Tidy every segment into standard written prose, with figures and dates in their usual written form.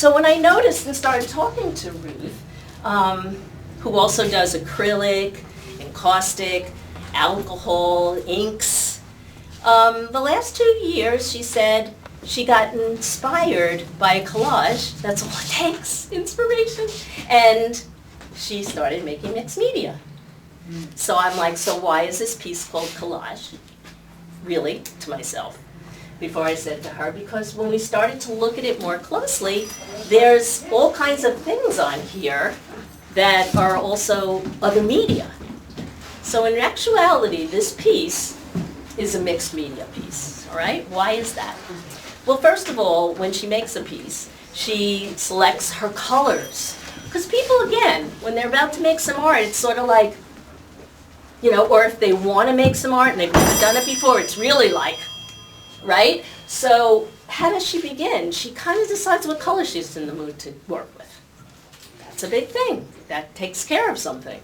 so when I noticed and started talking to Ruth, who also does acrylic, encaustic, alcohol, inks, the last 2 years, she said, she got inspired by a collage. That's all it takes, inspiration. And she started making mixed media. So I'm like, so why is this piece called collage? Really, to myself, before I said to her, because when we started to look at it more closely, there's all kinds of things on here that are also other media. So in actuality, this piece is a mixed media piece, all right? Why is that? Well, first of all, when she makes a piece, she selects her colors. Because people, again, when they're about to make some art, it's sort of like, you know, or if they want to make some art and they've never done it before, it's really like, right? So how does she begin? She kind of decides what color she's in the mood to work with. That's a big thing. That takes care of something.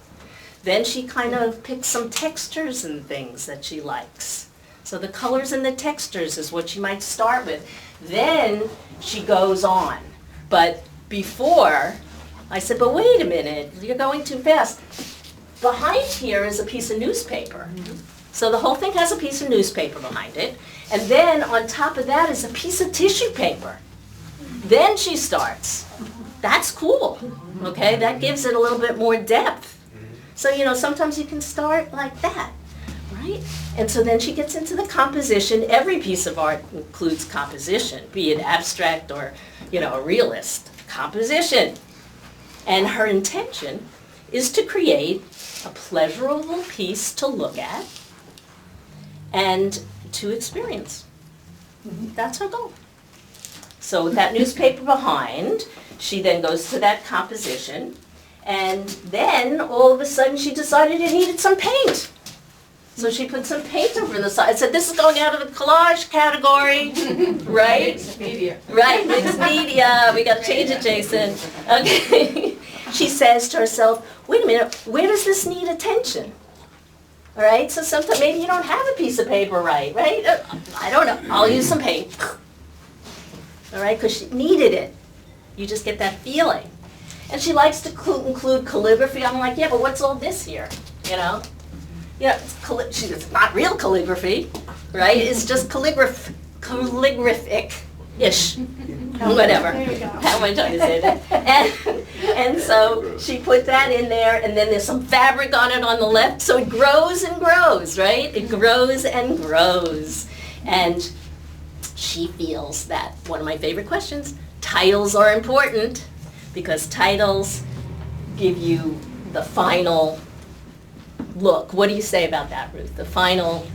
Then she kind of picks some textures and things that she likes. So the colors and the textures is what she might start with. Then she goes on. But before, I said, but wait a minute, you're going too fast. Behind here is a piece of newspaper. So the whole thing has a piece of newspaper behind it. And then on top of that is a piece of tissue paper. Then she starts. That's cool, okay? That gives it a little bit more depth. So, you know, sometimes you can start like that, right? And so then she gets into the composition. Every piece of art includes composition, be it abstract or, you know, a realist. Composition. And her intention is to create a pleasurable piece to look at and to experience. That's her goal. So with that newspaper behind, she then goes to that composition, and then all of a sudden she decided it needed some paint. So she put some paint over the side. I said, this is going out of the collage category, right? Mixed media. Right, mixed media. We got to change it, Jason. Okay. She says to herself, wait a minute, where does this need attention? All right, so sometimes maybe you don't have a piece of paper right? I don't know, I'll use some paint. All right, because she needed it. You just get that feeling. And she likes to include calligraphy. I'm like, yeah, but what's all this here, you know? Yeah, it's not real calligraphy, right? It's just calligraphic-ish. Whatever. How am I trying to say that? And so she put that in there, and then there's some fabric on it on the left, so it grows and grows, right? It grows and grows. And she feels that, one of my favorite questions, titles are important, because titles give you the final look. What do you say about that, Ruth? The final...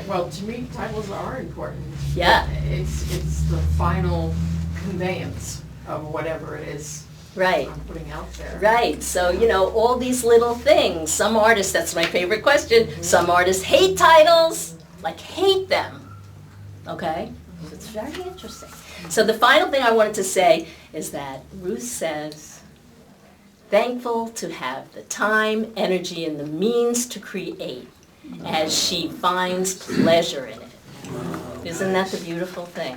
Well, to me, titles are important. Yeah. It's the final conveyance of whatever it is right. I'm putting out there. Right. So, you know, all these little things. Some artists, that's my favorite question, some artists hate titles, like hate them. Okay? It's very interesting. So the final thing I wanted to say is that Ruth says, thankful to have the time, energy, and the means to create as she finds pleasure in it. Isn't that the beautiful thing?